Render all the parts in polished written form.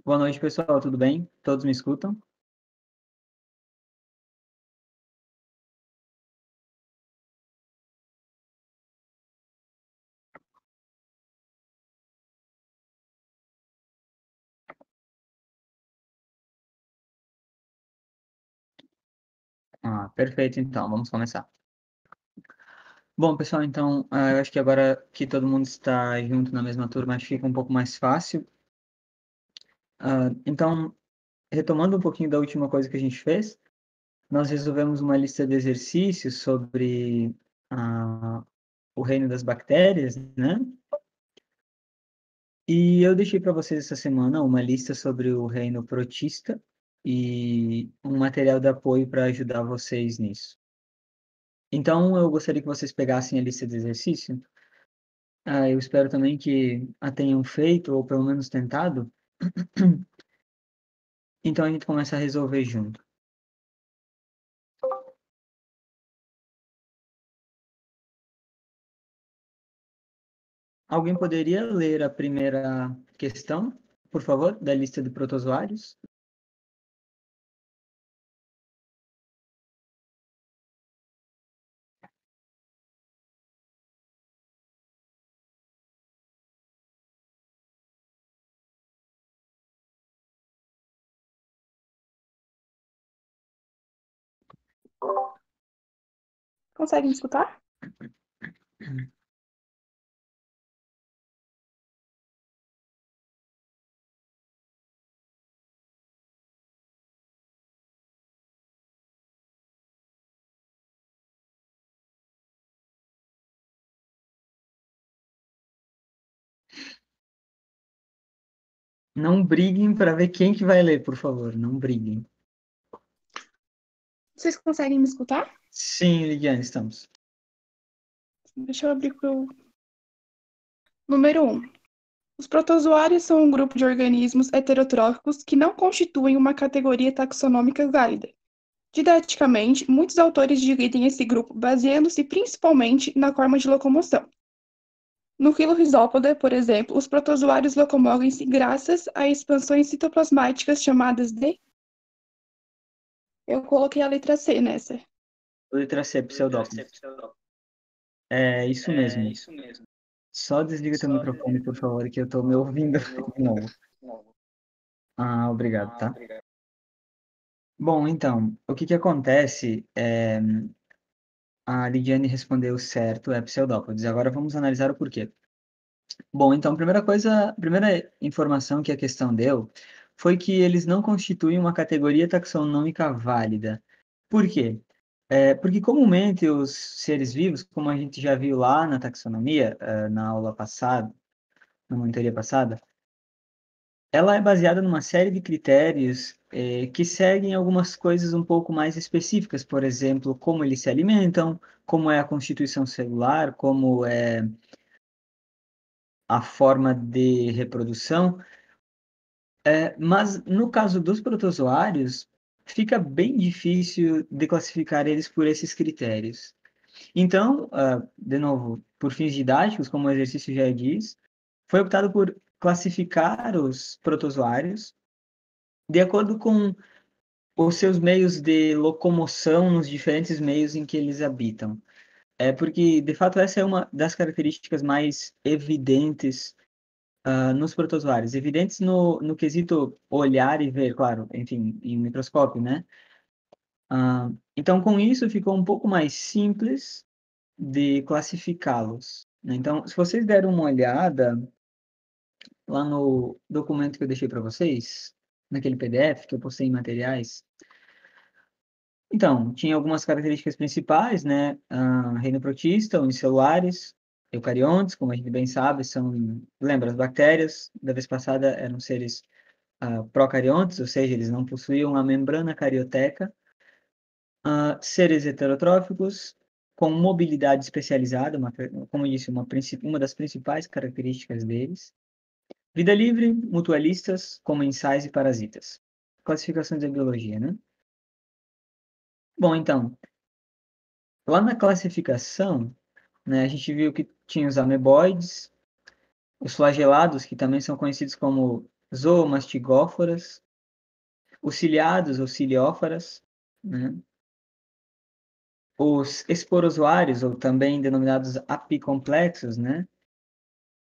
Boa noite, pessoal. Tudo bem? Todos me escutam? Perfeito, então. Vamos começar. Bom, pessoal, então, eu acho que agora que todo mundo está junto na mesma turma, acho que fica um pouco mais fácil. Então, retomando um pouquinho da última coisa que a gente fez, nós resolvemos uma lista de exercícios sobre o reino das bactérias, né? E eu deixei para vocês essa semana uma lista sobre o reino protista e um material de apoio para ajudar vocês nisso. Então, eu gostaria que vocês pegassem a lista de exercício. Eu espero também que a tenham feito, ou pelo menos tentado. Então, a gente começa a resolver junto. Alguém poderia ler a primeira questão, por favor, da lista de protozoários? Consegue me escutar? Não briguem para ver quem que vai ler, por favor. Não briguem. Vocês conseguem me escutar? Sim, Lidiane, estamos. Deixa eu abrir o número 1. Os protozoários são um grupo de organismos heterotróficos que não constituem uma categoria taxonômica válida. Didaticamente, muitos autores dividem esse grupo baseando-se principalmente na forma de locomoção. No filo Rhizópoda, por exemplo, os protozoários locomovem-se graças a expansões citoplasmáticas chamadas de... Eu coloquei a letra C nessa. Letra C, pseudópolis. É isso mesmo. Só desliga teu microfone, por favor, que eu estou me ouvindo de novo. Obrigado, tá? Bom, então, o que que acontece a Lidiane respondeu certo, é pseudópodes. Agora vamos analisar o porquê. Bom, então, a primeira informação que a questão deu foi que eles não constituem uma categoria taxonômica válida. Por quê? Porque comumente os seres vivos, como a gente já viu lá na taxonomia, na aula passada, na monitoria passada, ela é baseada numa série de critérios que seguem algumas coisas um pouco mais específicas, por exemplo, como eles se alimentam, como é a constituição celular, como é a forma de reprodução. Mas no caso dos protozoários, fica bem difícil de classificar eles por esses critérios. Então, de novo, por fins didáticos, como o exercício já diz, foi optado por classificar os protozoários de acordo com os seus meios de locomoção nos diferentes meios em que eles habitam. Porque, de fato, essa é uma das características mais evidentes nos protozoários. Evidentes no quesito olhar e ver, claro, enfim, em microscópio, né? Então, com isso, ficou um pouco mais simples de classificá-los, né? Então, se vocês deram uma olhada lá no documento que eu deixei para vocês, naquele PDF que eu postei em materiais, então, tinha algumas características principais, né? Reino protista, unicelulares, eucariontes, como a gente bem sabe, são, lembra, as bactérias da vez passada eram seres procariontes, ou seja, eles não possuíam a membrana carioteca, seres heterotróficos, com mobilidade especializada, como eu disse, uma das principais características deles. Vida livre, mutualistas, comensais e parasitas. Classificações da biologia, né? Bom, então, lá na classificação, né, a gente viu que tinha os ameboides, os flagelados, que também são conhecidos como zoomastigóforas, os ciliados ou ciliófaras, né? Os esporozoários, ou também denominados apicomplexos, né?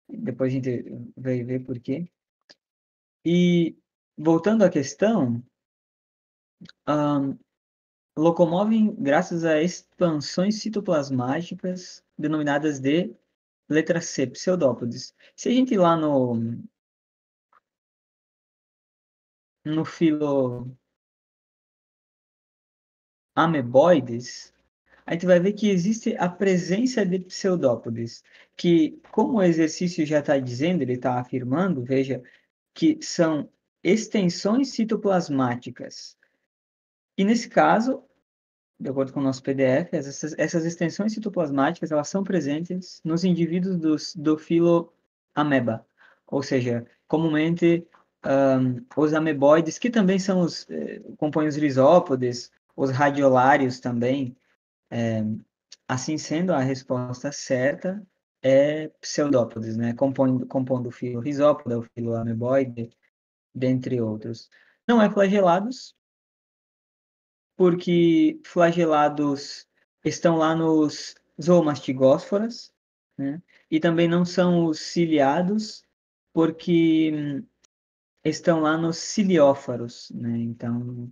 Depois a gente vai ver por quê. E, voltando à questão, locomovem graças a expansões citoplasmáticas, denominadas de letra C, pseudópodes. Se a gente ir lá no filo ameboides, a gente vai ver que existe a presença de pseudópodes, que, como o exercício já está dizendo, ele está afirmando, veja, que são extensões citoplasmáticas. E nesse caso, de acordo com o nosso PDF, essas extensões citoplasmáticas, elas são presentes nos indivíduos do filo ameba, ou seja, comumente os ameboides, que também são compõem os risópodes, os radiolários também. Assim sendo, a resposta certa é pseudópodes, né? Compondo o filo risópoda, o filo ameboide, dentre outros. Não é flagelados, porque flagelados estão lá nos zoomastigósforas, né? E também não são os ciliados, porque estão lá nos ciliófaros, né? Então,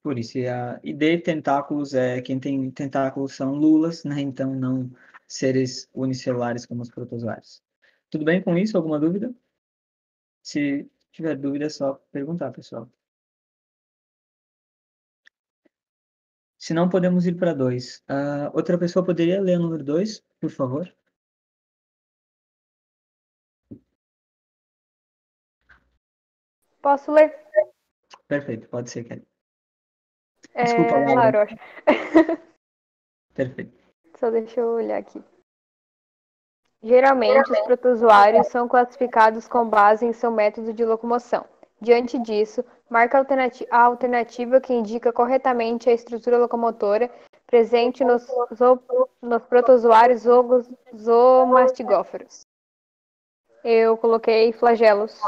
por isso. E de tentáculos, quem tem tentáculos são lulas, né? Então, não seres unicelulares como os protozoários. Tudo bem com isso? Alguma dúvida? Se tiver dúvida, é só perguntar, pessoal. Se não, podemos ir para 2. Outra pessoa poderia ler o número 2, por favor? Posso ler? Perfeito, pode ser, Kelly. Desculpa, Laura. Laura, eu acho. Perfeito. Só deixa eu olhar aqui. Geralmente, os protozoários são classificados com base em seu método de locomoção. Diante disso, marca a alternativa que indica corretamente a estrutura locomotora presente nos protozoários zoomastigóferos. Eu coloquei flagelos.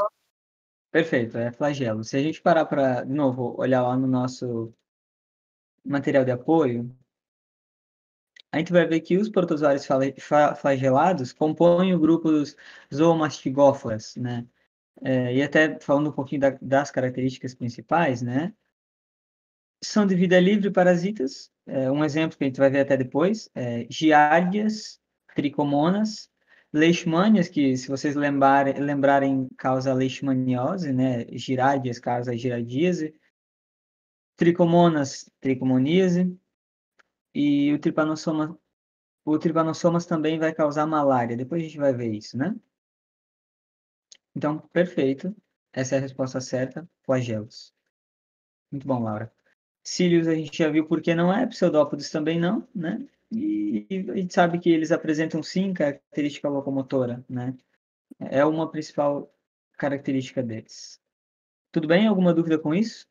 Perfeito, é flagelo. Se a gente parar para, de novo, olhar lá no nosso material de apoio, a gente vai ver que os protozoários flagelados compõem o grupo dos zoomastigóforas, né? E até falando um pouquinho das características principais, né? São de vida livre parasitas. Um exemplo que a gente vai ver até depois giardias, tricomonas, leishmanias, que se vocês lembrarem, causa leishmaniose, né? Giardias causa giardíase, tricomonas, tricomoníase, e o trypanosomas também vai causar malária. Depois a gente vai ver isso, né? Então, perfeito. Essa é a resposta certa. Flagelos. Muito bom, Laura. Cílios a gente já viu porque não é, pseudópodes também não, né? E a gente sabe que eles apresentam sim característica locomotora, né? É uma principal característica deles. Tudo bem? Alguma dúvida com isso?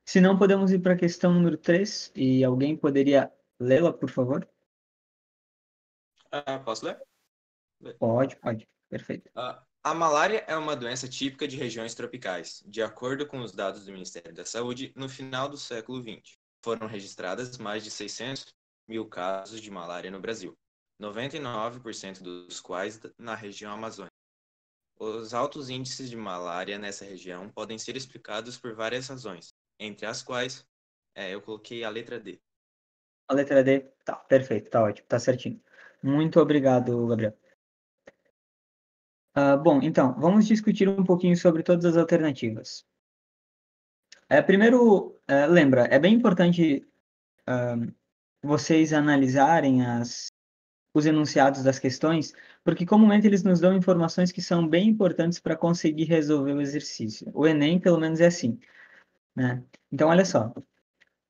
Se não, podemos ir para a questão número 3 e alguém poderia lê-la, por favor? Posso ler? Pode. Perfeito. A malária é uma doença típica de regiões tropicais. De acordo com os dados do Ministério da Saúde, no final do século XX, foram registradas mais de 600 mil casos de malária no Brasil, 99% dos quais na região amazônica. Os altos índices de malária nessa região podem ser explicados por várias razões, entre as quais eu coloquei a letra D. A letra D, tá, perfeito, tá ótimo, tá certinho. Muito obrigado, Gabriel. Bom, então, vamos discutir um pouquinho sobre todas as alternativas. Primeiro, lembra, é bem importante vocês analisarem os enunciados das questões, porque comumente eles nos dão informações que são bem importantes para conseguir resolver o exercício. O Enem, pelo menos, é assim, né? Então, olha só.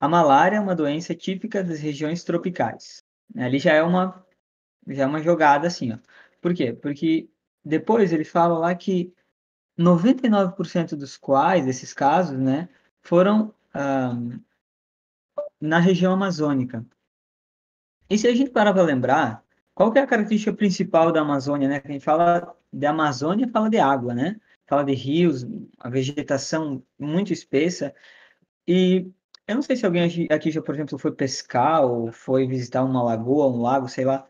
A malária é uma doença típica das regiões tropicais. Ali já é uma jogada assim, ó. Por quê? Porque depois ele fala lá que 99% dos quais, desses casos, né, foram na região amazônica. E se a gente parar para lembrar, Qual que é a característica principal da Amazônia, né? Quem fala de Amazônia fala de água, né? Fala de rios, a vegetação muito espessa. E eu não sei se alguém aqui já, por exemplo, foi pescar ou foi visitar uma lagoa, um lago, sei lá.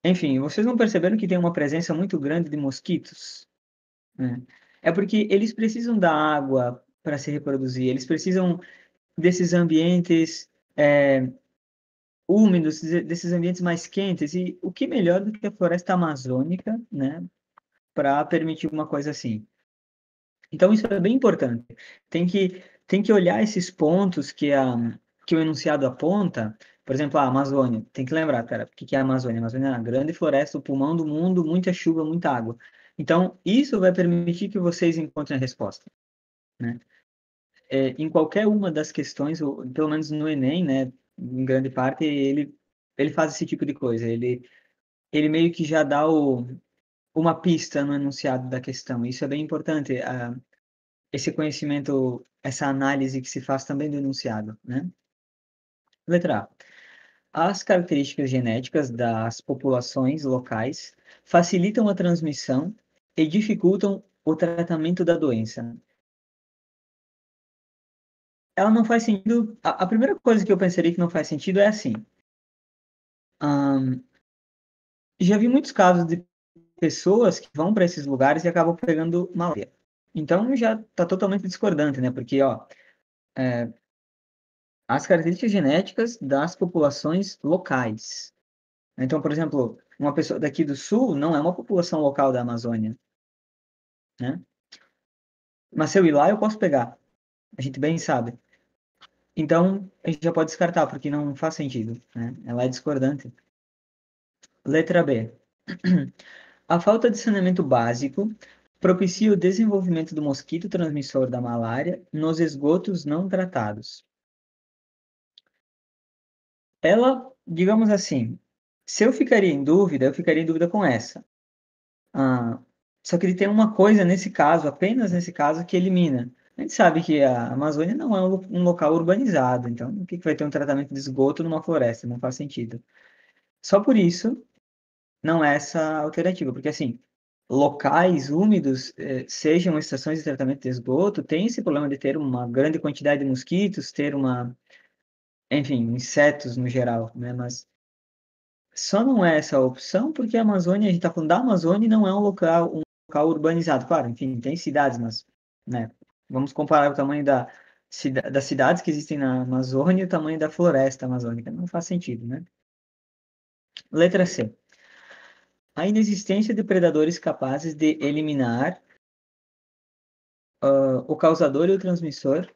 Enfim, vocês não perceberam que tem uma presença muito grande de mosquitos, né? É porque eles precisam da água para se reproduzir, eles precisam desses ambientes úmidos, desses ambientes mais quentes. E o que melhor do que a floresta amazônica, né, para permitir uma coisa assim? Então, isso é bem importante. Tem que olhar esses pontos que o enunciado aponta. Por exemplo, a Amazônia. Tem que lembrar, cara, o que que é a Amazônia? A Amazônia é uma grande floresta, o pulmão do mundo, muita chuva, muita água. Então, isso vai permitir que vocês encontrem a resposta, né? Em qualquer uma das questões, ou pelo menos no Enem, né, em grande parte, ele faz esse tipo de coisa. Ele meio que já dá uma pista no enunciado da questão. Isso é bem importante. Esse conhecimento, essa análise que se faz também do enunciado, né? Letra A. As características genéticas das populações locais facilitam a transmissão e dificultam o tratamento da doença. Ela não faz sentido. A primeira coisa que eu pensaria que não faz sentido é assim. Já vi muitos casos de pessoas que vão para esses lugares e acabam pegando malária. Então já está totalmente discordante, né? Porque, ó, as características genéticas das populações locais. Então, por exemplo, uma pessoa daqui do sul não é uma população local da Amazônia, né? Mas se eu ir lá, eu posso pegar. A gente bem sabe. Então, a gente já pode descartar, porque não faz sentido, né? Ela é discordante. Letra B. A falta de saneamento básico propicia o desenvolvimento do mosquito transmissor da malária nos esgotos não tratados. Ela, digamos assim, se eu ficaria em dúvida, eu ficaria em dúvida com essa. Só que ele tem uma coisa nesse caso, apenas nesse caso, que elimina. A gente sabe que a Amazônia não é um local urbanizado, então o que que vai ter um tratamento de esgoto numa floresta? Não faz sentido. Só por isso, não é essa alternativa, porque assim, locais úmidos, sejam estações de tratamento de esgoto, tem esse problema de ter uma grande quantidade de mosquitos, ter enfim, insetos no geral, né? Mas só não é essa a opção porque a Amazônia, a gente está falando da Amazônia e não é um local urbanizado. Claro, enfim, tem cidades, mas, né, vamos comparar o tamanho das cidades que existem na Amazônia e o tamanho da floresta amazônica. Não faz sentido, né? Letra C. A inexistência de predadores capazes de eliminar o causador e o transmissor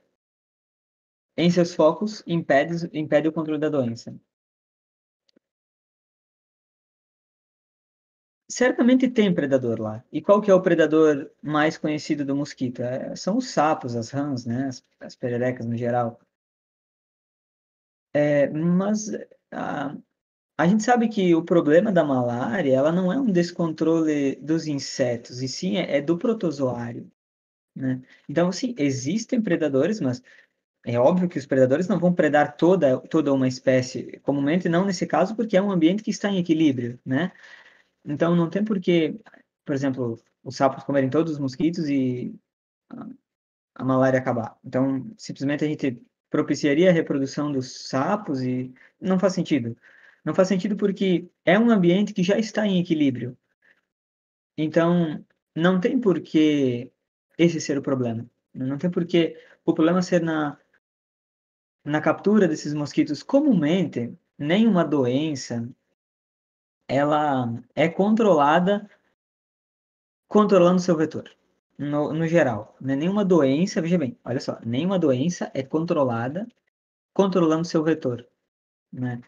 em seus focos impede o controle da doença. Certamente tem predador lá. E qual que é o predador mais conhecido do mosquito? São os sapos, as rãs, né? As pererecas no geral. Mas a, a gente sabe que o problema da malária, ela não é um descontrole dos insetos, e sim é do protozoário, né? Então, sim, existem predadores, mas é óbvio que os predadores não vão predar toda uma espécie, comumente não nesse caso, porque é um ambiente que está em equilíbrio, né? Então, não tem por que, por exemplo, os sapos comerem todos os mosquitos e a malária acabar. Então, simplesmente a gente propiciaria a reprodução dos sapos e não faz sentido. Não faz sentido porque é um ambiente que já está em equilíbrio. Então, não tem por que esse ser o problema. Não tem por que o problema ser na captura desses mosquitos. Comumente, nenhuma doença ela é controlada controlando seu vetor, no geral. Né? Nenhuma doença, veja bem, olha só, nenhuma doença é controlada controlando seu vetor, né?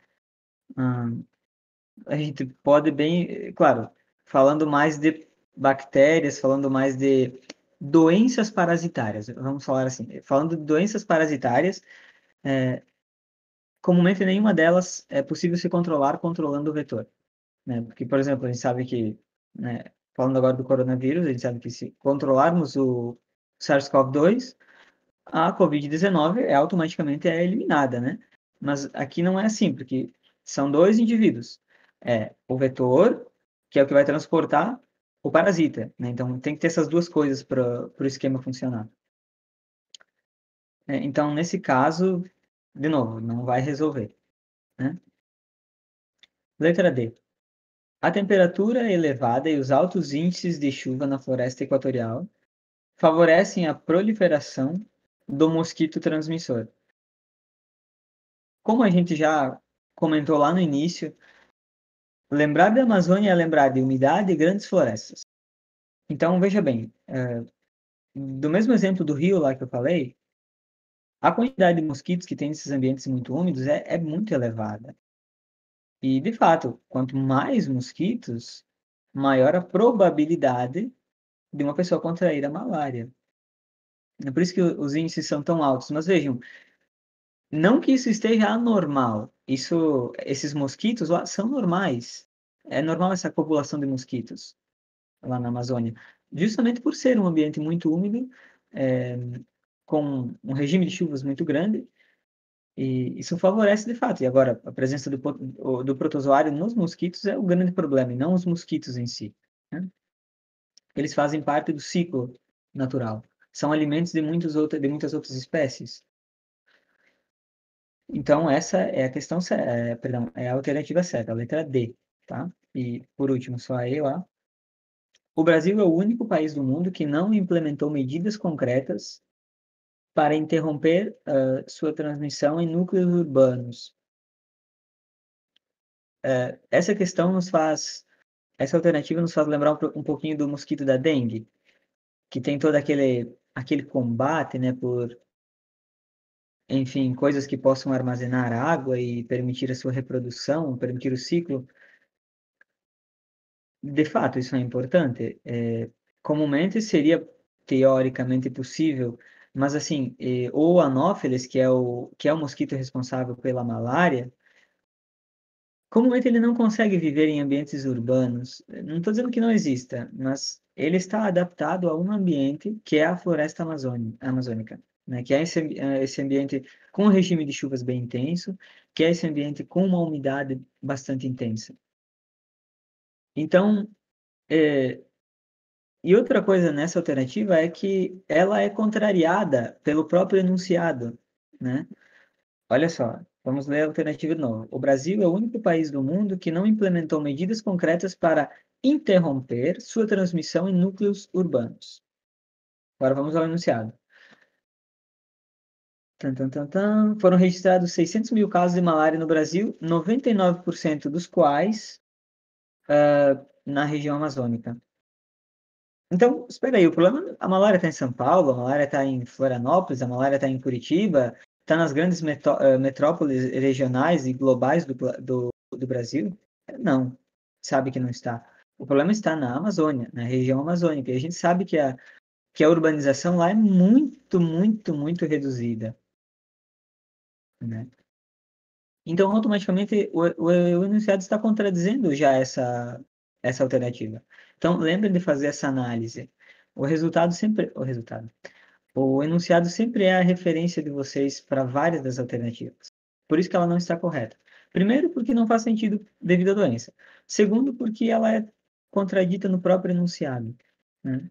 A gente pode bem, claro, falando mais de bactérias, falando mais de doenças parasitárias, vamos falar assim, falando de doenças parasitárias, comumente nenhuma delas é possível se controlar controlando o vetor, né? Porque, por exemplo, a gente sabe que, né, falando agora do coronavírus, a gente sabe que se controlarmos o SARS-CoV-2, a Covid-19 automaticamente eliminada, né? Mas aqui não é assim, porque são dois indivíduos. É o vetor, que é o que vai transportar o parasita, né? Então, tem que ter essas duas coisas para o esquema funcionar. Então, nesse caso, de novo, não vai resolver, né? Letra D. A temperatura elevada e os altos índices de chuva na floresta equatorial favorecem a proliferação do mosquito transmissor. Como a gente já comentou lá no início, lembrar da Amazônia é lembrar de umidade e grandes florestas. Então, veja bem, do mesmo exemplo do rio lá que eu falei, a quantidade de mosquitos que tem nesses ambientes muito úmidos é muito elevada. E, de fato, quanto mais mosquitos, maior a probabilidade de uma pessoa contrair a malária. É por isso que os índices são tão altos. Mas vejam, não que isso esteja anormal. Esses mosquitos lá são normais. É normal essa população de mosquitos lá na Amazônia. Justamente por ser um ambiente muito úmido, é, com um regime de chuvas muito grande, e isso favorece de fato. E agora, a presença do protozoário nos mosquitos é o grande problema, e não os mosquitos em si, né? Eles fazem parte do ciclo natural. São alimentos de muitas outras espécies. Então, essa é a questão, perdão, é a alternativa certa, a letra D, tá? E, por último, só a E lá. O Brasil é o único país do mundo que não implementou medidas concretas para interromper sua transmissão em núcleos urbanos. Essa questão essa alternativa nos faz lembrar um pouquinho do mosquito da dengue, que tem todo aquele combate, né, por, enfim, coisas que possam armazenar água e permitir a sua reprodução, permitir o ciclo. De fato, isso é importante. Comumente seria teoricamente possível, mas assim, o Anopheles, que é o mosquito responsável pela malária, comumente ele não consegue viver em ambientes urbanos. Não estou dizendo que não exista, mas ele está adaptado a um ambiente que é a floresta amazônica, né? Que é esse ambiente com um regime de chuvas bem intenso, que é esse ambiente com uma umidade bastante intensa. Então, e outra coisa nessa alternativa é que ela é contrariada pelo próprio enunciado, né? Olha só, vamos ler a alternativa de novo. O Brasil é o único país do mundo que não implementou medidas concretas para interromper sua transmissão em núcleos urbanos. Agora vamos ao enunciado. Tan, tan, tan, tan. Foram registrados 600 mil casos de malária no Brasil, 99% dos quais na região amazônica. Então, espera aí, o problema, a malária está em São Paulo, a malária está em Florianópolis, a malária está em Curitiba, está nas grandes metrópoles regionais e globais do Brasil? Não, sabe que não está. O problema está na Amazônia, na região amazônica, e a gente sabe que a urbanização lá é muito, muito, muito reduzida, né? Então, automaticamente, o enunciado está contradizendo já essa alternativa. Então, lembrem de fazer essa análise. O enunciado sempre é a referência de vocês para várias das alternativas. Por isso que ela não está correta. Primeiro, porque não faz sentido devido à doença. Segundo, porque ela é contradita no próprio enunciado, né?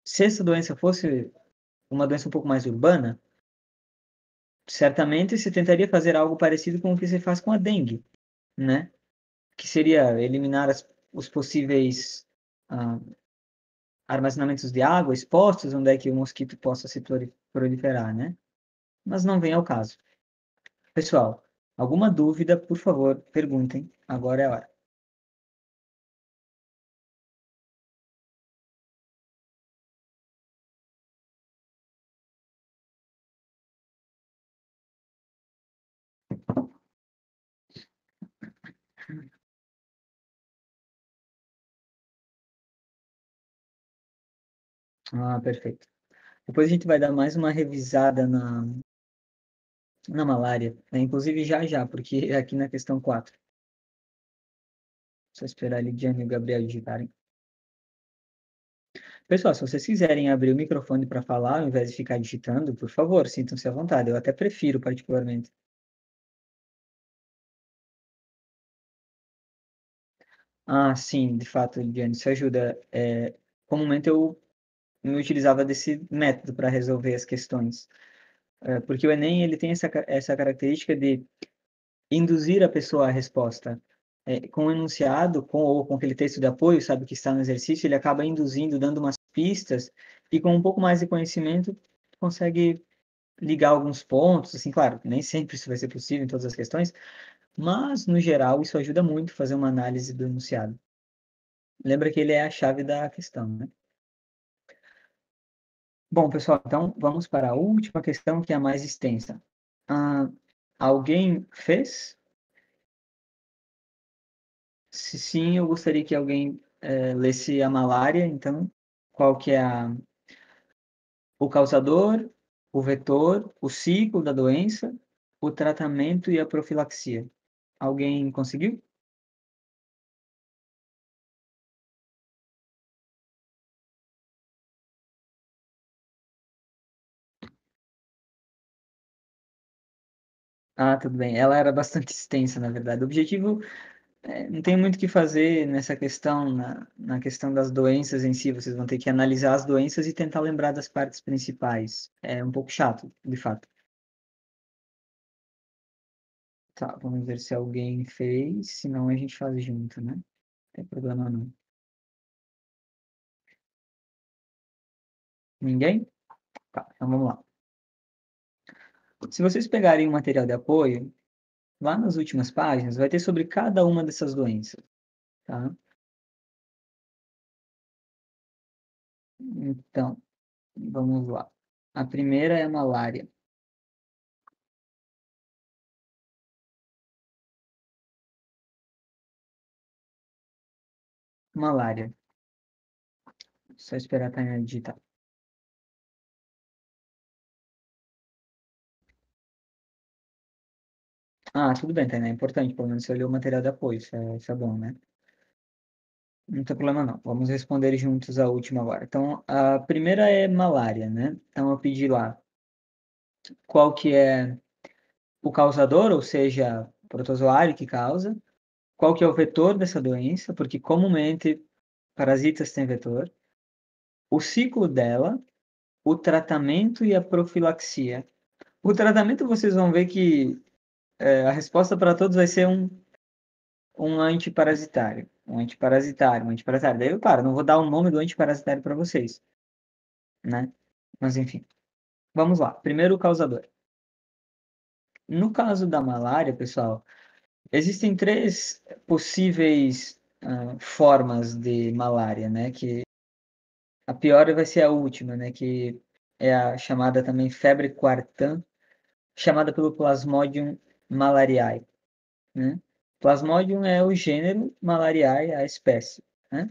Se essa doença fosse uma doença um pouco mais urbana, certamente se tentaria fazer algo parecido com o que se faz com a dengue, né? Que seria eliminar os possíveis ah, armazenamentos de água expostos, onde é que o mosquito possa se proliferar, né? Mas não vem ao caso. Pessoal, alguma dúvida, por favor, perguntem. Agora é a hora. Ah, perfeito. Depois a gente vai dar mais uma revisada na malária, né? Inclusive já, porque é aqui na questão 4. Só esperar a Lidiane e o Gabriel digitarem. Pessoal, se vocês quiserem abrir o microfone para falar, ao invés de ficar digitando, por favor, sintam-se à vontade. Eu até prefiro, particularmente. Ah, sim, de fato, Diane, isso ajuda. Comumente eu me utilizava desse método para resolver as questões. Porque o Enem ele tem essa característica de induzir a pessoa à resposta. Com o enunciado, ou com aquele texto de apoio, sabe, que está no exercício, ele acaba induzindo, dando umas pistas, e com um pouco mais de conhecimento, consegue ligar alguns pontos, assim, claro, nem sempre isso vai ser possível em todas as questões, mas, no geral, isso ajuda muito a fazer uma análise do enunciado. Lembra que ele é a chave da questão, né? Bom, pessoal, então vamos para a última questão, que é a mais extensa. Ah, alguém fez? Se sim, eu gostaria que alguém lesse a malária, então, qual que é o causador, o vetor, o ciclo da doença, o tratamento e a profilaxia. Alguém conseguiu? Ah, tudo bem. Ela era bastante extensa, na verdade. O objetivo não tem muito o que fazer nessa questão, na questão das doenças em si. Vocês vão ter que analisar as doenças e tentar lembrar das partes principais. É um pouco chato, de fato. Tá, vamos ver se alguém fez. Senão a gente faz junto, né? Não tem problema não. Ninguém? Tá, então vamos lá. Se vocês pegarem o material de apoio, lá nas últimas páginas vai ter sobre cada uma dessas doenças, tá? Então, vamos lá. A primeira é a malária. Malária. Só esperar a Tainá digitar. Ah, tudo bem, Tainá. É importante, pelo menos você olhou o material de apoio. Isso é bom, né? Não tem problema não. Vamos responder juntos a última agora. Então, a primeira é malária, né? Então, eu pedi lá qual que é o causador, ou seja, o protozoário que causa, qual que é o vetor dessa doença, porque comumente parasitas têm vetor, o ciclo dela, o tratamento e a profilaxia. O tratamento vocês vão ver que a resposta para todos vai ser um antiparasitário. Um antiparasitário, um antiparasitário. Daí, claro, não vou dar o nome do antiparasitário para vocês, né? Mas, enfim. Vamos lá. Primeiro, o causador. No caso da malária, pessoal, existem três possíveis formas de malária, né? Que a pior vai ser a última, né? Que é a chamada também febre quartã, chamada pelo Plasmodium malariae, né? Plasmodium é o gênero, malariae é a espécie, né?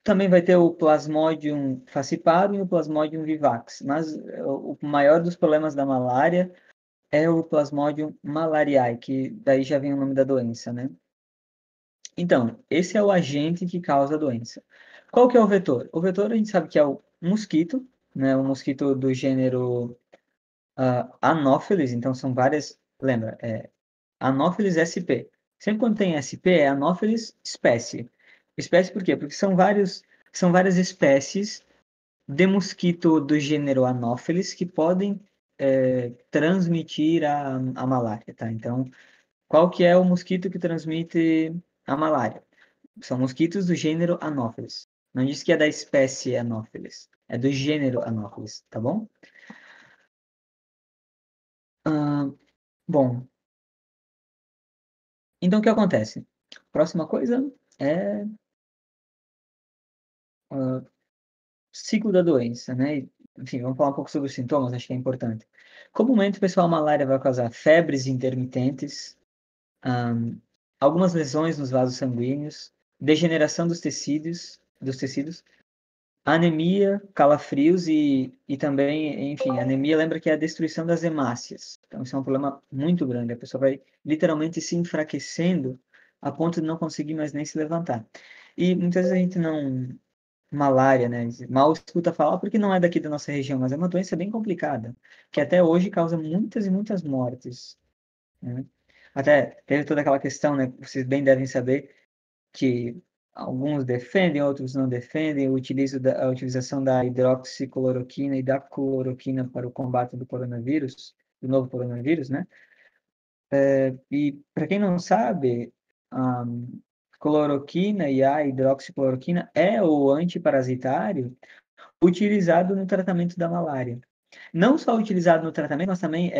Também vai ter o Plasmodium falciparum e o Plasmodium vivax, mas o maior dos problemas da malária é o Plasmodium malariae, que daí já vem o nome da doença, né? Então, esse é o agente que causa a doença. Qual que é o vetor? O vetor a gente sabe que é o mosquito, né? O mosquito do gênero Anopheles, então são várias, lembra, Anopheles sp. Sempre quando tem sp é Anopheles espécie. Espécie por quê? Porque são várias espécies de mosquito do gênero Anopheles que podem transmitir a malária, tá? Então, qual que é o mosquito que transmite a malária? São mosquitos do gênero Anopheles. Não diz que é da espécie Anopheles, é do gênero Anopheles, tá bom? Ah, bom, então o que acontece? Próxima coisa é ah, ciclo da doença, né? Enfim, vamos falar um pouco sobre os sintomas, acho que é importante. Comumente, pessoal, a malária vai causar febres intermitentes, algumas lesões nos vasos sanguíneos, degeneração dos tecidos, anemia, calafrios e também, enfim, anemia lembra que é a destruição das hemácias. Então, isso é um problema muito grande. A pessoa vai literalmente se enfraquecendo a ponto de não conseguir mais nem se levantar. E muitas vezes a gente não... Malária, né? Mal escuta falar porque não é daqui da nossa região, mas é uma doença bem complicada, que até hoje causa muitas e muitas mortes, né? Até teve toda aquela questão, né? Vocês bem devem saber que alguns defendem, outros não defendem a utilização da hidroxicloroquina e da cloroquina para o combate do coronavírus, do novo coronavírus, né? E para quem não sabe, a cloroquina e a hidroxicloroquina é o antiparasitário utilizado no tratamento da malária. Não só utilizado no tratamento, mas também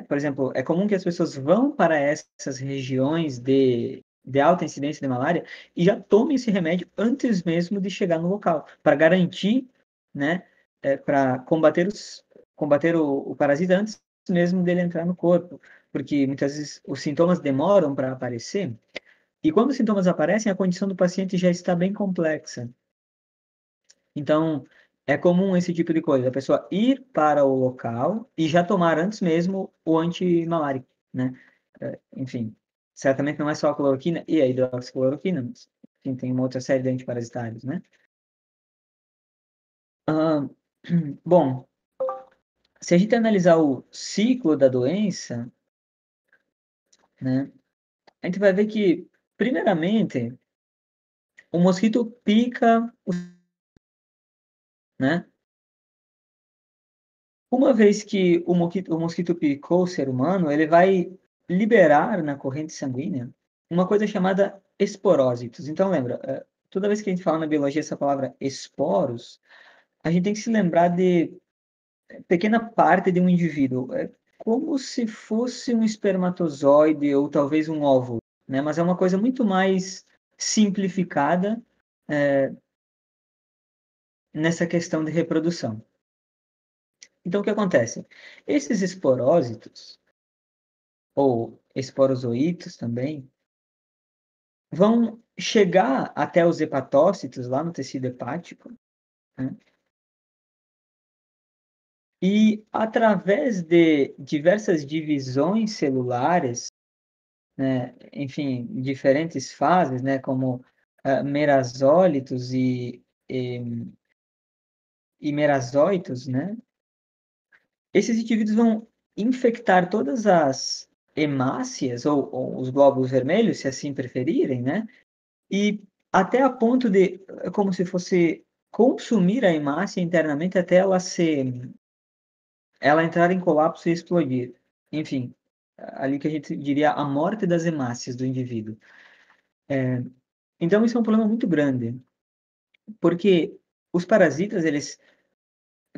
por exemplo, é comum que as pessoas vão para essas regiões de alta incidência de malária e já tomem esse remédio antes mesmo de chegar no local, para garantir, né, para combater o parasita antes mesmo dele entrar no corpo, porque muitas vezes os sintomas demoram para aparecer, e quando os sintomas aparecem, a condição do paciente já está bem complexa. Então, é comum esse tipo de coisa, a pessoa ir para o local e já tomar antes mesmo o antimalárico, né? Enfim, certamente não é só a cloroquina e a hidroxicloroquina, mas enfim, tem uma outra série de antiparasitários, né? Ah, bom, se a gente analisar o ciclo da doença, né, a gente vai ver que, primeiramente, o mosquito pica, né? Uma vez que o mosquito picou o ser humano, ele vai liberar na corrente sanguínea uma coisa chamada esporósitos. Então, lembra, toda vez que a gente fala na biologia essa palavra esporos, a gente tem que se lembrar de pequena parte de um indivíduo. É como se fosse um espermatozoide ou talvez um óvulo, né? Mas é uma coisa muito mais simplificada, nessa questão de reprodução. Então, o que acontece? Esses esporósitos, ou esporozoítos também, vão chegar até os hepatócitos, lá no tecido hepático, né? E através de diversas divisões celulares, né, enfim, diferentes fases, né, como merazólitos e merazóitos, né, esses indivíduos vão infectar todas as hemácias, ou os glóbulos vermelhos, se assim preferirem, né, e até a ponto de, é como se fosse consumir a hemácia internamente até ela entrar em colapso e explodir. Enfim, ali que a gente diria a morte das hemácias do indivíduo. Então, isso é um problema muito grande, porque os parasitas,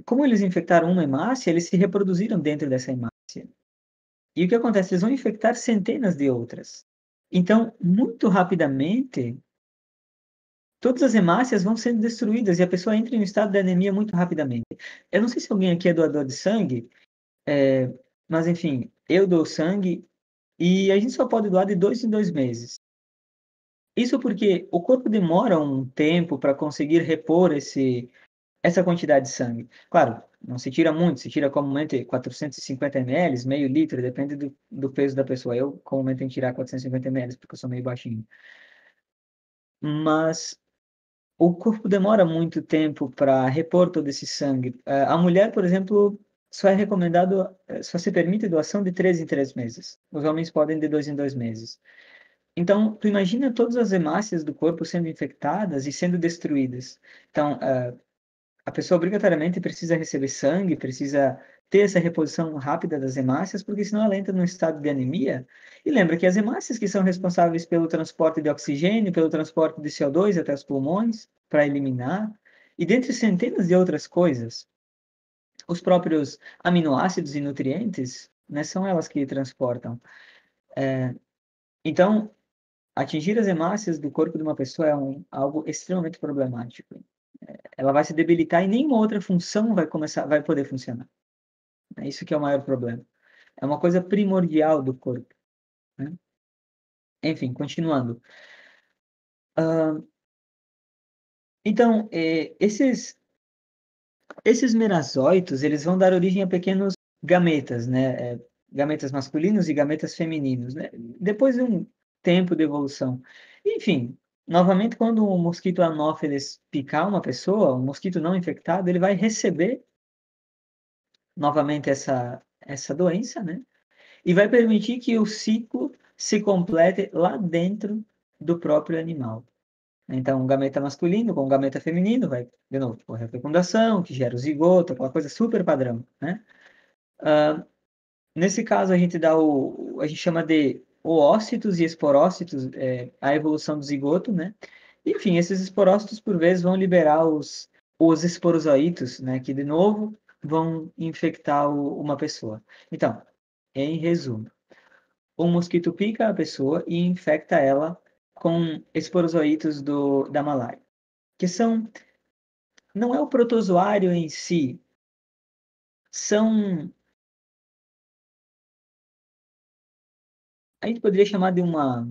como eles infectaram uma hemácia, eles se reproduziram dentro dessa hemácia. E o que acontece? Eles vão infectar centenas de outras. Então, muito rapidamente, todas as hemácias vão sendo destruídas e a pessoa entra em um estado de anemia muito rapidamente. Eu não sei se alguém aqui é doador de sangue, mas enfim, eu dou sangue e a gente só pode doar de 2 em 2 meses. Isso porque o corpo demora um tempo para conseguir repor essa quantidade de sangue. Claro, não se tira muito, se tira comumente 450 ml, meio litro, depende do peso da pessoa. Eu comumente tenho que tirar 450 ml, porque eu sou meio baixinho. Mas o corpo demora muito tempo para repor todo esse sangue. A mulher, por exemplo, só é recomendado, só se permite doação de 3 em 3 meses. Os homens podem de 2 em 2 meses. Então, tu imagina todas as hemácias do corpo sendo infectadas e sendo destruídas. Então, a pessoa obrigatoriamente precisa receber sangue, precisa ter essa reposição rápida das hemácias, porque senão ela entra num estado de anemia. E lembra que as hemácias que são responsáveis pelo transporte de oxigênio, pelo transporte de CO2 até os pulmões, para eliminar, e dentre centenas de outras coisas, os próprios aminoácidos e nutrientes, né, são elas que transportam. Então, atingir as hemácias do corpo de uma pessoa é algo extremamente problemático. Ela vai se debilitar e nenhuma outra função vai poder funcionar. É isso que é o maior problema. É uma coisa primordial do corpo, né? Enfim, continuando. Então, esses merazóitos, eles vão dar origem a pequenos gametas, né? Gametas masculinos e gametas femininos, né? Depois de um tempo de evolução. Enfim, novamente, quando um mosquito anófeles picar uma pessoa, um mosquito não infectado, ele vai receber novamente essa doença, né? e vai permitir que o ciclo se complete lá dentro do próprio animal. Então, um gameta masculino com um gameta feminino vai, de novo, ocorrer a fecundação, que gera o zigoto, aquela coisa super padrão, né? Nesse caso, a gente a gente chama de oócitos e esporócitos, a evolução do zigoto, né? Enfim, esses esporócitos, por vezes, vão liberar os esporozoítos, né? Que, de novo, vão infectar uma pessoa. Então, em resumo, um mosquito pica a pessoa e infecta ela com esporozoítos da malária, que não é o protozoário em si, a gente poderia chamar de uma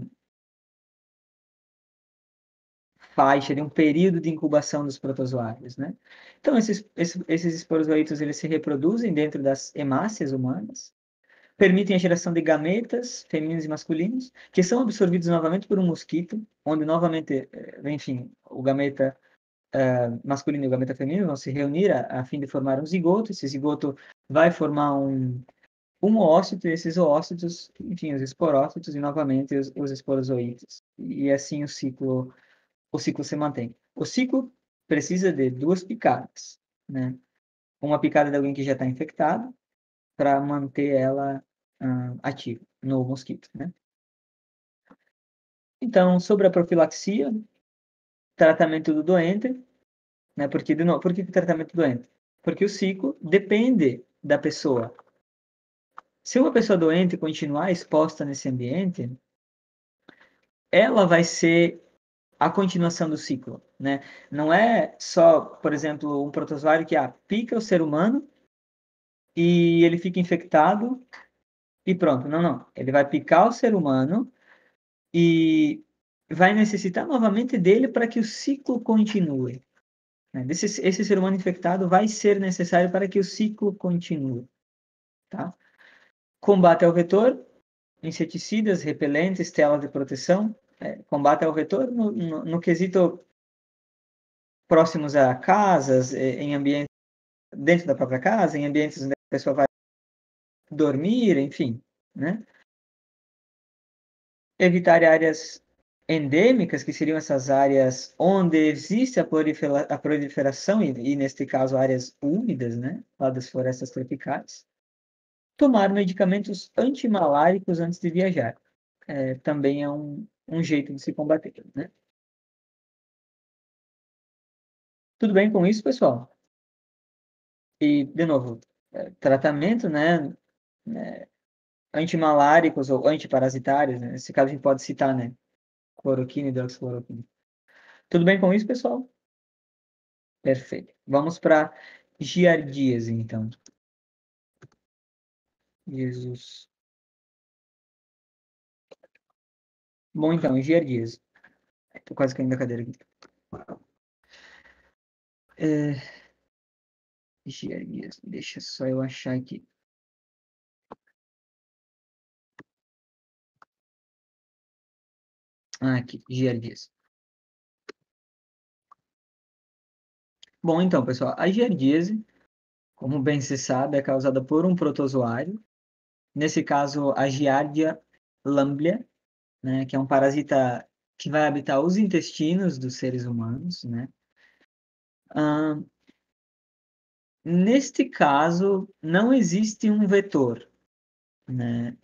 faixa, de um período de incubação dos protozoários, né? Então, esses esporozoítos, eles se reproduzem dentro das hemácias humanas, permitem a geração de gametas femininos e masculinos, que são absorvidos novamente por um mosquito, onde novamente, enfim, o gameta masculino e o gameta feminino vão se reunir a fim de formar um zigoto. Esse zigoto vai formar um oócito, e esses oócitos, enfim, os esporócitos e novamente os esporozoítos. E assim o ciclo se mantém. O ciclo precisa de 2 picadas, né? Uma picada de alguém que já está infectado para manter ela ativa no mosquito, né? Então, sobre a profilaxia, tratamento do doente, né? Por que tratamento doente? Porque o ciclo depende da pessoa. Se uma pessoa doente continuar exposta nesse ambiente, ela vai ser a continuação do ciclo, né? Não é só, por exemplo, um protozoário que pica o ser humano e ele fica infectado e pronto. Não, não. Ele vai picar o ser humano e vai necessitar novamente dele para que o ciclo continue, né? Esse ser humano infectado vai ser necessário para que o ciclo continue, tá? Combate ao vetor, inseticidas, repelentes, telas de proteção. Combate ao vetor no quesito próximos a casas, em ambientes dentro da própria casa, em ambientes onde a pessoa vai dormir, enfim, né? Evitar áreas endêmicas, que seriam essas áreas onde existe a proliferação, e neste caso áreas úmidas, né? Lá das florestas tropicais. Tomar medicamentos antimaláricos antes de viajar. Também é um jeito de se combater, né? Tudo bem com isso, pessoal? E, de novo, tratamento, né? Antimaláricos ou antiparasitários, né? Nesse caso a gente pode citar, né? Cloroquina e hidroxicloroquina. Tudo bem com isso, pessoal? Perfeito. Vamos para giardíase, então. Jesus. Bom, então, giardíase. Estou quase caindo da cadeira aqui. Giardíase. Deixa só eu achar aqui. Aqui, giardíase. Bom, então, pessoal, a giardíase, como bem se sabe, é causada por um protozoário. Nesse caso, a Giardia lamblia, né, que é um parasita que vai habitar os intestinos dos seres humanos, né? Neste caso, não existe um vetor, né?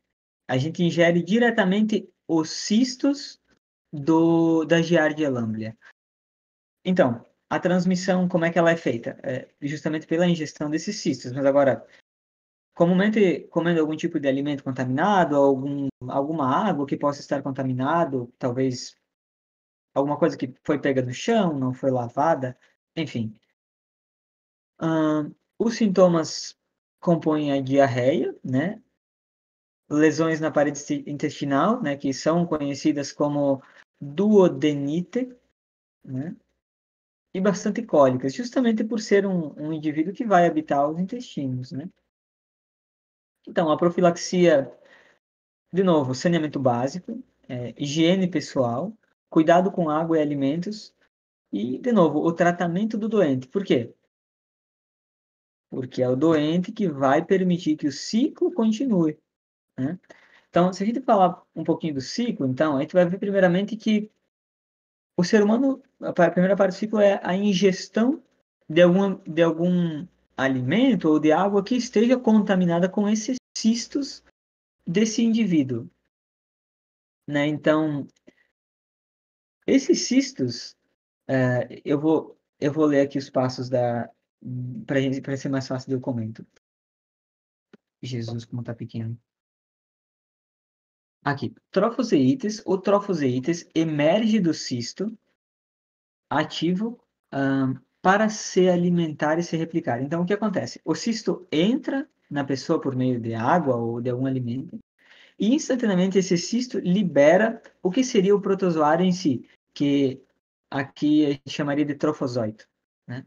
A gente ingere diretamente os cistos da Giardia lamblia. Então, a transmissão, como é que ela é feita? Justamente pela ingestão desses cistos. Mas agora, comumente comendo algum tipo de alimento contaminado, alguma água que possa estar contaminado, talvez alguma coisa que foi pega no chão, não foi lavada, enfim. Os sintomas compõem a diarreia, né? Lesões na parede intestinal, né? Que são conhecidas como duodenite, né? E bastante cólicas, justamente por ser um indivíduo que vai habitar os intestinos, né? Então, a profilaxia, de novo, saneamento básico, higiene pessoal, cuidado com água e alimentos e, de novo, o tratamento do doente. Por quê? Porque é o doente que vai permitir que o ciclo continue, né? Então, se a gente falar um pouquinho do ciclo, então, a gente vai ver primeiramente que o ser humano, a primeira parte do ciclo é a ingestão de algum alimento ou de água que esteja contaminada com esses cistos desse indivíduo, né? Então, esses cistos, eu vou ler aqui os passos para ser mais fácil de eu comento. Jesus, como tá pequeno. Aqui, trofoseites. O trofoseites emerge do cisto ativo para se alimentar e se replicar. Então, o que acontece? O cisto entra na pessoa por meio de água ou de algum alimento e instantaneamente esse cisto libera o que seria o protozoário em si, que aqui a gente chamaria de trofozoito, né?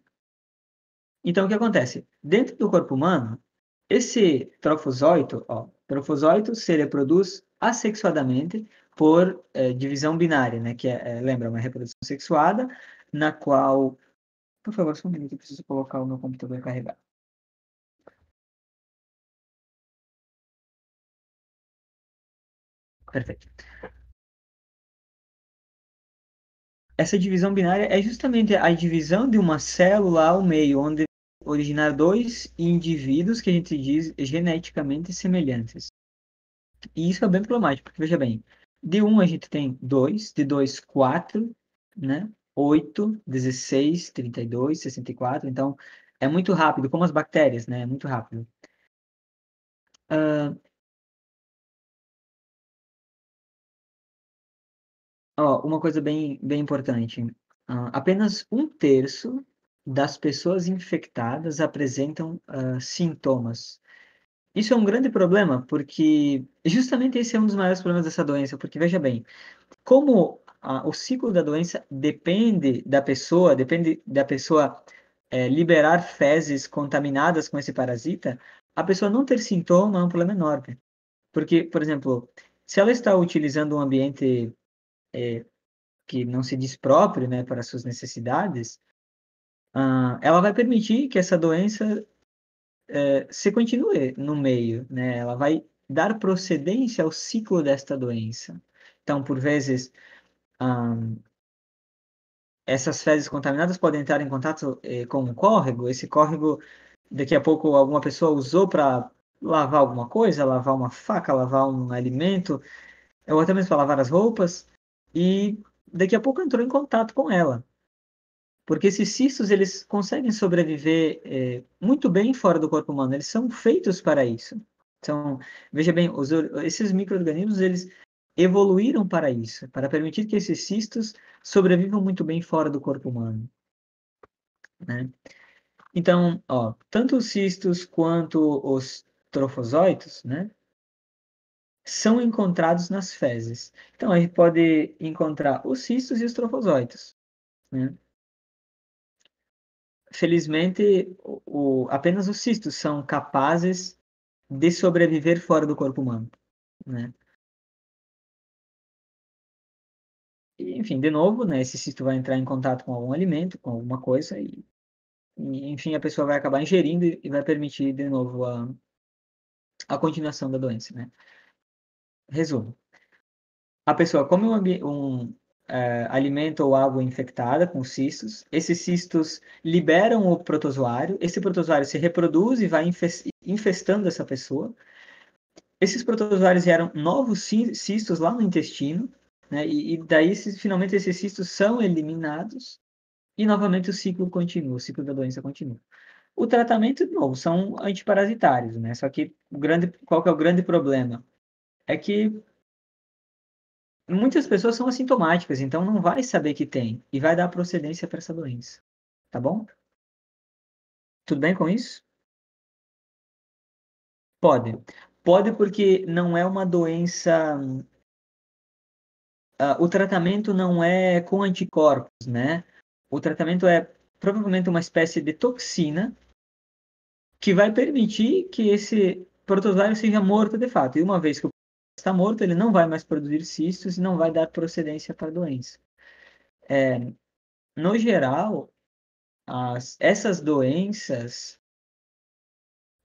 Então, o que acontece? Dentro do corpo humano, esse trofozoito se reproduz assexuadamente por divisão binária, né? Que lembra, uma reprodução sexuada, na qual... Por favor, só um minuto, eu preciso colocar o meu computador carregar. Perfeito. Essa divisão binária é justamente a divisão de uma célula ao meio, onde originar dois indivíduos que a gente diz geneticamente semelhantes. E isso é bem problemático, porque veja bem, de um a gente tem 2, de 2, 4, né? 8, 16, 32, 64. Então, é muito rápido, como as bactérias, né? É muito rápido. Uma coisa bem importante. Apenas 1/3 das pessoas infectadas apresentam sintomas. Isso é um grande problema, porque justamente esse é um dos maiores problemas dessa doença, porque veja bem, como o ciclo da doença depende da pessoa liberar fezes contaminadas com esse parasita, a pessoa não ter sintoma é um problema enorme. Porque, por exemplo, se ela está utilizando um ambiente que não se diz próprio, né, para suas necessidades, ela vai permitir que essa doença se continue no meio, né? Ela vai dar procedência ao ciclo desta doença. Então, por vezes, essas fezes contaminadas podem entrar em contato com um córrego. Esse córrego, daqui a pouco, alguma pessoa usou para lavar alguma coisa, lavar uma faca, lavar um alimento, ou até mesmo para lavar as roupas, e daqui a pouco entrou em contato com ela. Porque esses cistos, eles conseguem sobreviver muito bem fora do corpo humano. Eles são feitos para isso. Então, veja bem, esses micro-organismos, eles evoluíram para isso, para permitir que esses cistos sobrevivam muito bem fora do corpo humano, né? Então, tanto os cistos quanto os trofosóitos, né, são encontrados nas fezes. Então, a gente pode encontrar os cistos e os trofosóitos, né? Felizmente, apenas os cistos são capazes de sobreviver fora do corpo humano, né? E, enfim, de novo, né, esse cisto vai entrar em contato com algum alimento, com alguma coisa, enfim, a pessoa vai acabar ingerindo e vai permitir, de novo, a continuação da doença, né? Resumo. A pessoa come um alimento ou água infectada com cistos, esses cistos liberam o protozoário, esse protozoário se reproduz e vai infestando essa pessoa. Esses protozoários geram novos cistos lá no intestino, né? E daí, finalmente, esses cistos são eliminados e, novamente, o ciclo continua, o ciclo da doença continua. O tratamento, de novo, são antiparasitários, né? Só que qual que é o grande problema? É que muitas pessoas são assintomáticas, então não vai saber que tem e vai dar procedência para essa doença. Tá bom? Tudo bem com isso? Pode. Pode porque não é uma doença. O tratamento não é com anticorpos, né? O tratamento é provavelmente uma espécie de toxina que vai permitir que esse protozoário seja morto de fato. E uma vez que o protozoário está morto, ele não vai mais produzir cistos e não vai dar procedência para a doença. No geral, essas doenças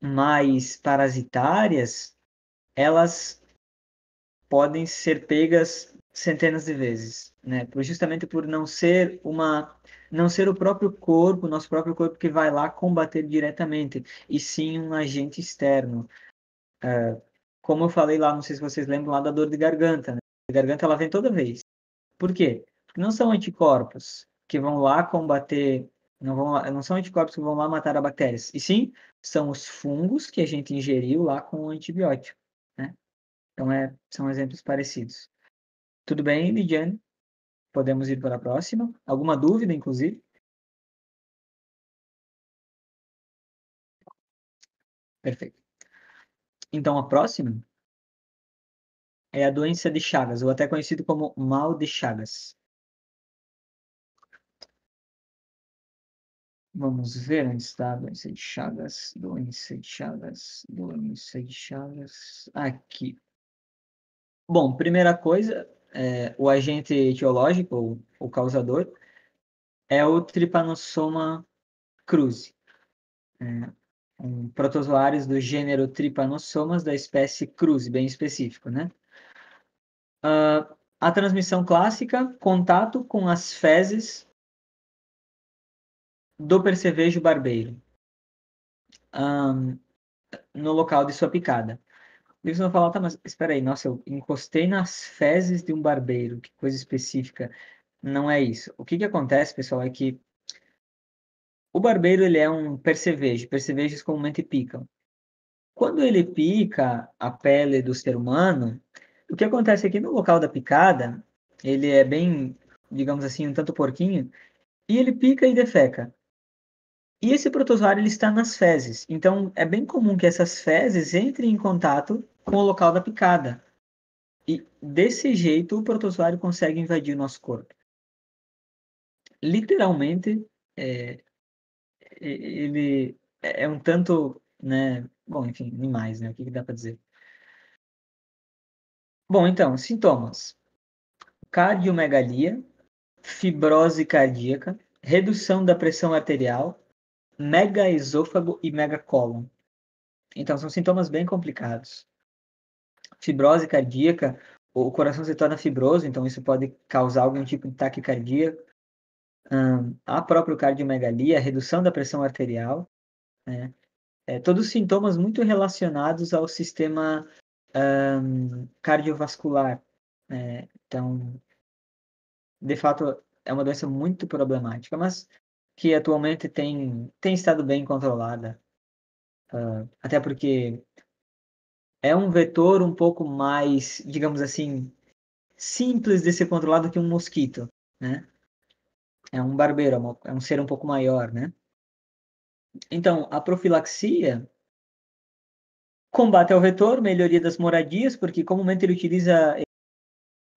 mais parasitárias, elas podem ser pegas centenas de vezes, né? Justamente por não ser o próprio corpo, nosso próprio corpo que vai lá combater diretamente, e sim um agente externo. Como eu falei lá, não sei se vocês lembram lá da dor de garganta, né? A garganta ela vem toda vez. Por quê? Porque não são anticorpos que vão lá combater, não são anticorpos que vão lá matar as bactérias, e sim são os fungos que a gente ingeriu lá com o antibiótico, né? Então, são exemplos parecidos. Tudo bem, Lidiane? Podemos ir para a próxima? Alguma dúvida, inclusive? Perfeito. Então, a próxima é a doença de Chagas, ou até conhecido como mal de Chagas. Vamos ver onde está a doença de Chagas. Doença de Chagas. Doença de Chagas. Aqui. Bom, primeira coisa, o agente etiológico, ou o causador, é o Trypanosoma cruzi. Protozoários do gênero Trypanosomas da espécie cruzi, bem específico, né? A transmissão clássica, contato com as fezes do percevejo barbeiro, no local de sua picada. E você vai falar, tá, mas espera aí, nossa, eu encostei nas fezes de um barbeiro, que coisa específica. Não é isso. O que acontece, pessoal, é que o barbeiro, ele é um percevejo. Percevejos comumente picam. Quando ele pica a pele do ser humano, o que acontece aqui no local da picada, ele é bem, digamos assim, um tanto porquinho, e ele pica e defeca. E esse protozoário ele está nas fezes. Então, é bem comum que essas fezes entrem em contato com o local da picada. E desse jeito, o protozoário consegue invadir o nosso corpo. Literalmente, ele é um tanto, né? Bom, enfim, animais, né? O que dá para dizer? Bom, então, sintomas: cardiomegalia, fibrose cardíaca, redução da pressão arterial, megaesôfago e megacólon. Então, são sintomas bem complicados. Fibrose cardíaca, o coração se torna fibroso, então isso pode causar algum tipo de taquicardia. A própria cardiomegalia, redução da pressão arterial, né? Todos sintomas muito relacionados ao sistema cardiovascular, né? Então, de fato, é uma doença muito problemática, mas que atualmente tem estado bem controlada, até porque é um vetor um pouco mais, digamos assim, simples de ser controlado que um mosquito, né? É um barbeiro, é um ser um pouco maior, né? Então, a profilaxia combate ao vetor, melhoria das moradias, porque comumente ele utiliza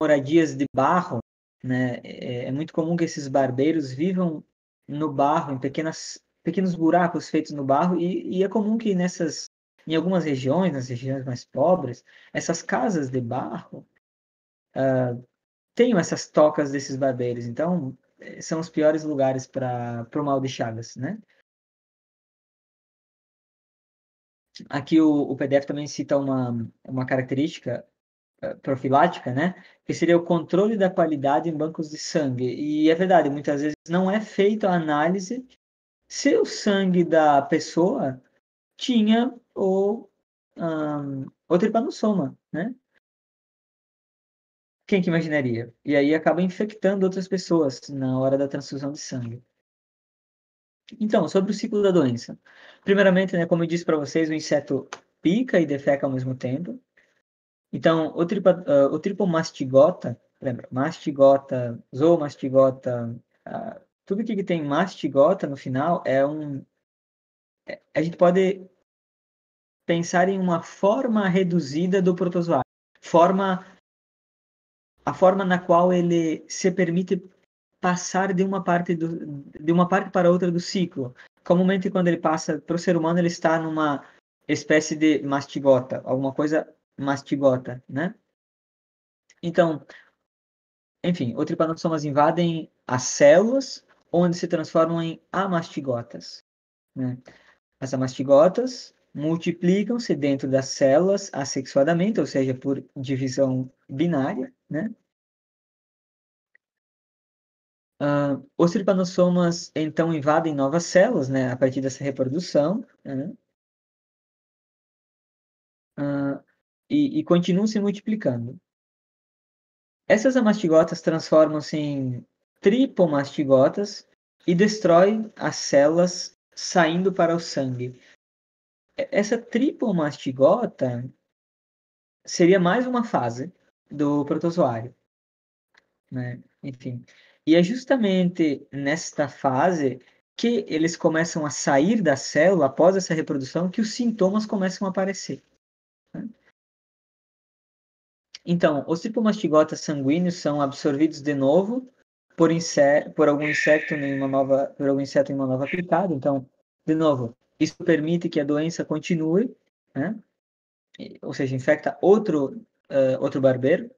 moradias de barro, né? É muito comum que esses barbeiros vivam no barro, em pequenos buracos feitos no barro, e é comum que em algumas regiões, nas regiões mais pobres, essas casas de barro tenham essas tocas desses barbeiros. Então, são os piores lugares para o mal de Chagas, né? Aqui o PDF também cita uma característica profilática, né? Que seria o controle da qualidade em bancos de sangue. E é verdade, muitas vezes não é feita a análise se o sangue da pessoa tinha o tripanossoma, né? Quem que imaginaria? E aí acaba infectando outras pessoas na hora da transfusão de sangue. Então, sobre o ciclo da doença. Primeiramente, né, como eu disse para vocês, o inseto pica e defeca ao mesmo tempo. Então, o tripomastigota, lembra? Mastigota, zoomastigota, tudo que tem mastigota no final a gente pode pensar em uma forma reduzida do protozoário. A forma na qual ele se permite passar de uma parte para outra do ciclo. Comumente, quando ele passa para o ser humano, ele está numa espécie de mastigota, alguma coisa mastigota, né? Então, enfim, os tripanossomas invadem as células, onde se transformam em amastigotas, né? As amastigotas multiplicam-se dentro das células assexuadamente, ou seja, por divisão binária, né? Os tripanossomas, então, invadem novas células, né, a partir dessa reprodução, né? E continuam se multiplicando. Essas amastigotas transformam-se em tripomastigotas e destroem as células saindo para o sangue. Essa tripomastigota seria mais uma fase do protozoário, né? Enfim. E é justamente nesta fase que eles começam a sair da célula após essa reprodução que os sintomas começam a aparecer, né? Então, os tripomastigotas sanguíneos são absorvidos de novo por algum inseto por algum inseto em uma nova picada. Então, de novo, isso permite que a doença continue, né? Ou seja, infecta outro barbeiro.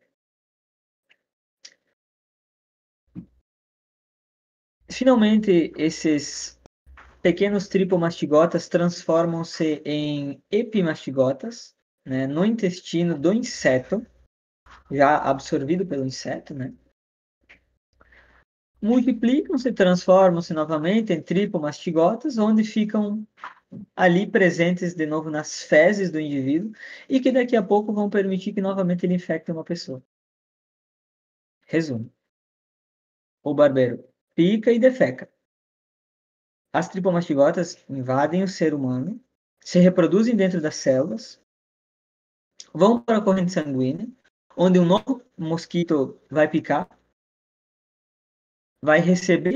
Finalmente, esses pequenos tripomastigotas transformam-se em epimastigotas, né, no intestino do inseto, já absorvido pelo inseto, né? Multiplicam-se, transformam-se novamente em tripomastigotas, onde ficam ali presentes de novo nas fezes do indivíduo e que daqui a pouco vão permitir que novamente ele infecte uma pessoa. Resumo. O barbeiro pica e defeca. As tripomastigotas invadem o ser humano, se reproduzem dentro das células, vão para a corrente sanguínea, onde um novo mosquito vai picar, vai receber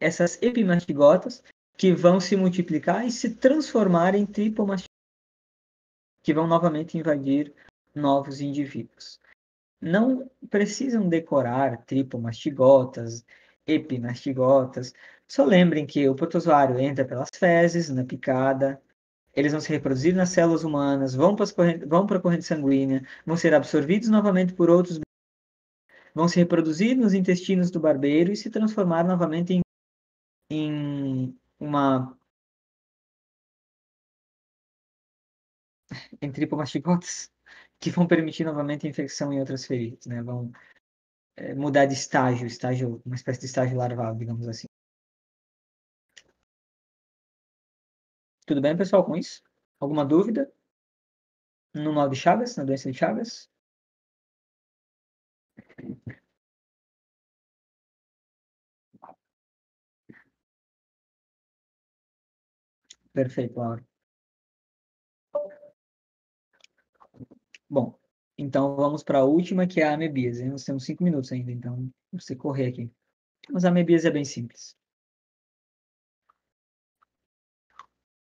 essas epimastigotas que vão se multiplicar e se transformar em tripomastigotas, que vão novamente invadir novos indivíduos. Não precisam decorar tripomastigotas, epimastigotas. Só lembrem que o protozoário entra pelas fezes, na picada, eles vão se reproduzir nas células humanas, vão para a corrente sanguínea, vão ser absorvidos novamente por outros, vão se reproduzir nos intestinos do barbeiro e se transformar novamente em tripomastigotas, que vão permitir novamente a infecção em outras feridas, né? Vão mudar de estágio, uma espécie de estágio larval, digamos assim. Tudo bem, pessoal, com isso? Alguma dúvida? No mal de Chagas, na doença de Chagas? Perfeito, Laura. Bom, então vamos para a última, que é a amebíase. Nós temos 5 minutos ainda, então você correr aqui. Mas a amebíase é bem simples.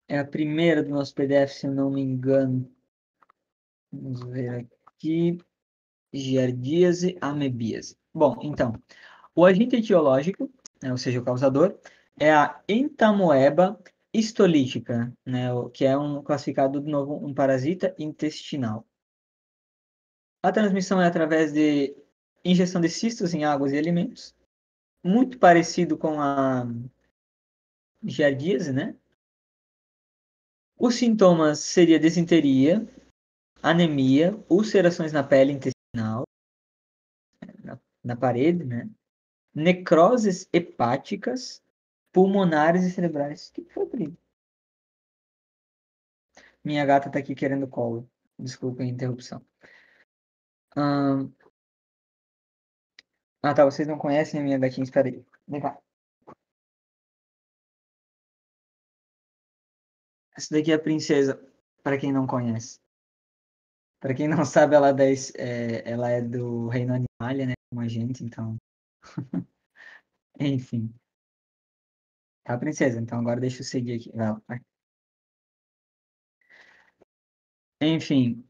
É a primeira do nosso PDF, se eu não me engano. Vamos ver aqui. Giardíase, amebíase. Bom, então, o agente etiológico, né, ou seja, o causador, é a entamoeba histolítica, né, que é classificado, de novo, um parasita intestinal. A transmissão é através de ingestão de cistos em águas e alimentos, muito parecido com a giardíase, né? Os sintomas seria desinteria, anemia, ulcerações na pele intestinal, na parede, né? Necroses hepáticas, pulmonares e cerebrais. O que foi, primo? Minha gata tá aqui querendo colo. Desculpa a interrupção. Tá, vocês não conhecem a minha gatinha, espera aí. Vem cá. Essa daqui é a princesa, para quem não conhece. Para quem não sabe, ela é do reino Animalia, né? Como a gente, então. Enfim. Tá, princesa? Então agora deixa eu seguir aqui. Vai. Enfim.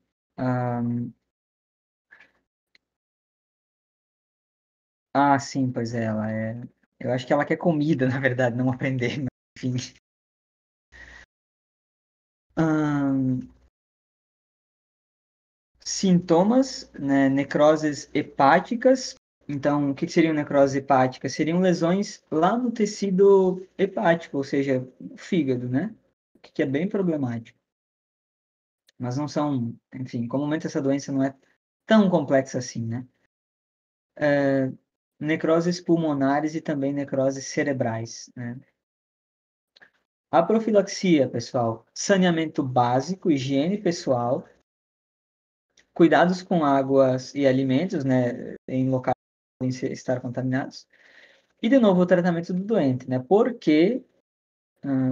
Sim, pois é, ela é. Eu acho que ela quer comida, na verdade, não aprender, mas, enfim. Sintomas, né? Necroses hepáticas. Então, o que seriam necroses hepáticas? Seriam lesões lá no tecido hepático, ou seja, o fígado, né? O que é bem problemático. mas não são, enfim, comumente essa doença não é tão complexa assim, né? Necroses pulmonares e também necroses cerebrais, né? A profilaxia, pessoal, saneamento básico, higiene pessoal, cuidados com águas e alimentos, né, em locais que podem estar contaminados, e de novo o tratamento do doente, né? Porque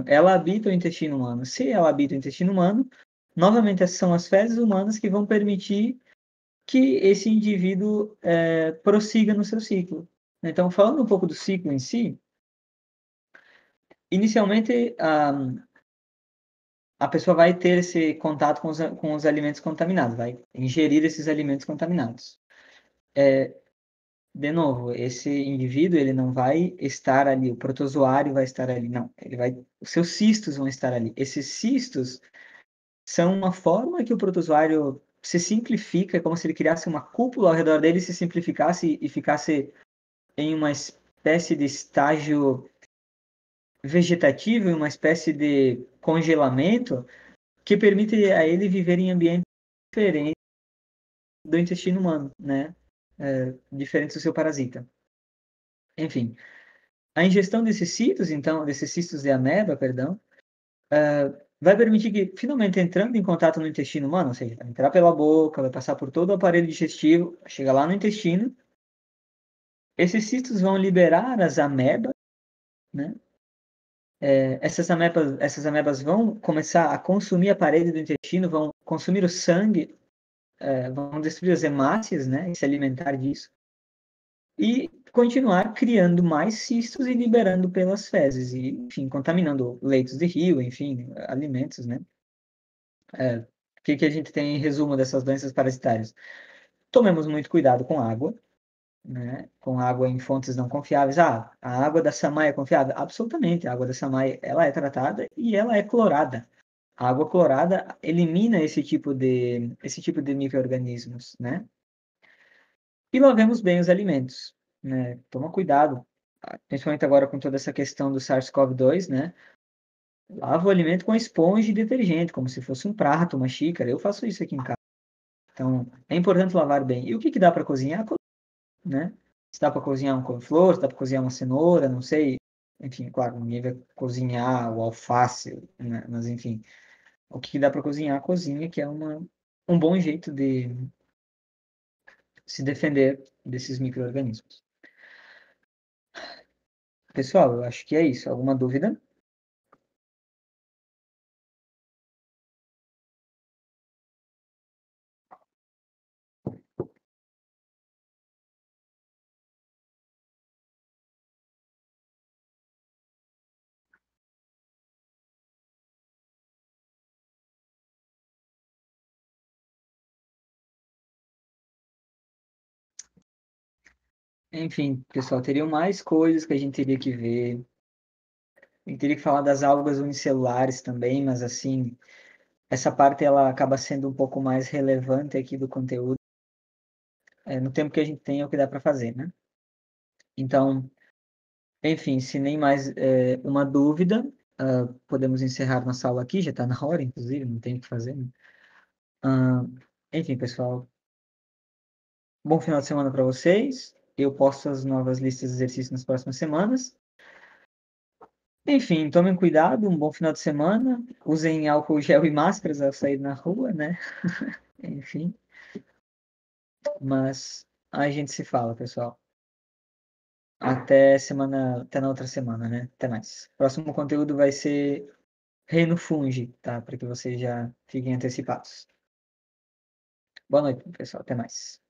ela habita o intestino humano. Se ela habita o intestino humano, novamente são as fezes humanas que vão permitir que esse indivíduo prossiga no seu ciclo. Então, falando um pouco do ciclo em si, inicialmente a pessoa vai ter esse contato com os alimentos contaminados, vai ingerir esses alimentos contaminados. De novo, esse indivíduo ele não vai estar ali, o protozoário vai estar ali, não. Os seus cistos vão estar ali. Esses cistos são uma forma que o protozoário se simplifica, é como se ele criasse uma cúpula ao redor dele, se simplificasse e ficasse em uma espécie de estágio vegetativo, em uma espécie de congelamento, que permite a ele viver em ambientes diferentes do intestino humano, né? Diferentes do seu parasita. Enfim, a ingestão desses cistos, então, desses cistos de ameba, perdão, vai permitir que, finalmente, entrando em contato no intestino humano, ou seja, vai entrar pela boca, vai passar por todo o aparelho digestivo, chega lá no intestino, esses cistos vão liberar as amebas, né? Essas amebas vão começar a consumir a parede do intestino, vão consumir o sangue, vão destruir as hemácias, né? E se alimentar disso. E continuar criando mais cistos e liberando pelas fezes, e, enfim, contaminando leitos de rio, enfim, alimentos, né? O que a gente tem em resumo dessas doenças parasitárias? Tomemos muito cuidado com água, né? Com água em fontes não confiáveis. A água da Samai é confiável? Absolutamente. A água da Samai, ela é tratada e ela é clorada. A água clorada elimina esse tipo de micro-organismos, né? E lavemos bem os alimentos, né? Toma cuidado, principalmente agora com toda essa questão do SARS-CoV-2, né? Lava o alimento com esponja e detergente, como se fosse um prato, uma xícara. Eu faço isso aqui em casa. Então, é importante lavar bem. E o que dá para cozinhar? Né? Se dá para cozinhar um couve-flor, se dá para cozinhar uma cenoura, não sei. Enfim, claro, ninguém vai cozinhar o alface, né? Mas enfim, o que dá para cozinhar, cozinha, que é um bom jeito de se defender desses micro-organismos. Pessoal, eu acho que é isso. Alguma dúvida? Enfim, pessoal, teriam mais coisas que a gente teria que ver. A gente teria que falar das algas unicelulares também, mas assim, essa parte ela acaba sendo um pouco mais relevante aqui do conteúdo. No tempo que a gente tem é o que dá para fazer, né? Então, enfim, se nem mais uma dúvida, podemos encerrar nossa aula aqui, já está na hora, inclusive, não tem o que fazer, né? Ah, enfim, pessoal, bom final de semana para vocês. Eu posto as novas listas de exercícios nas próximas semanas. Enfim, tomem cuidado, um bom final de semana. Usem álcool gel e máscaras ao sair na rua, né? Enfim, mas a gente se fala, pessoal. Até na outra semana, né? Até mais. Próximo conteúdo vai ser Reino Fungi, tá? Para que vocês já fiquem antecipados. Boa noite, pessoal. Até mais.